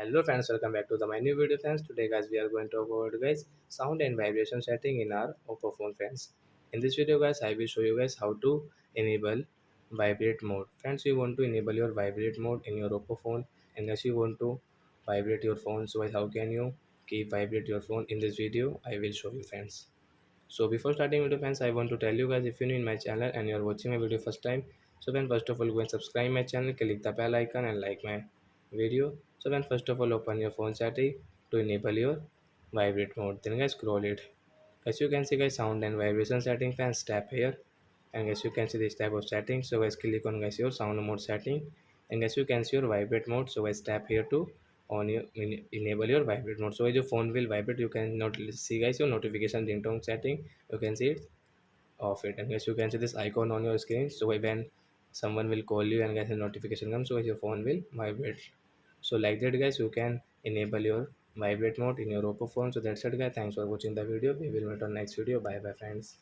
Hello friends, welcome back to my new video friends. Today guys we are going to talk about guys sound and vibration setting in our Oppo phone friends. In this video guys I will show you guys how to enable vibrate mode. Friends, you want to enable your vibrate mode in your Oppo phone, and as you want to vibrate your phone, so guys, how can you keep vibrate your phone? In this video I will show you friends. So before starting video friends, I want to tell you guys, if you're new in my channel and you're watching my video first time, so then first of all go and subscribe my channel, click the bell icon and like my video. So then first of all open your phone setting to enable your vibrate mode. Then guys scroll it. As you can see guys, sound and vibration setting, fans tap here, and as you can see this type of settings. So guys click on guys your sound mode setting, and as you can see your vibrate mode. So guys tap here to on your enable your vibrate mode. So as your phone will vibrate, you can not see guys your notification ringtone setting. You can see it off it, and guys you can see this icon on your screen. So when someone will call you and guys a notification comes, so guys your phone will vibrate. So like that guys, you can enable your vibrate mode in your Oppo phone. So that's it guys, thanks for watching the video. We will meet on next video. Bye bye friends.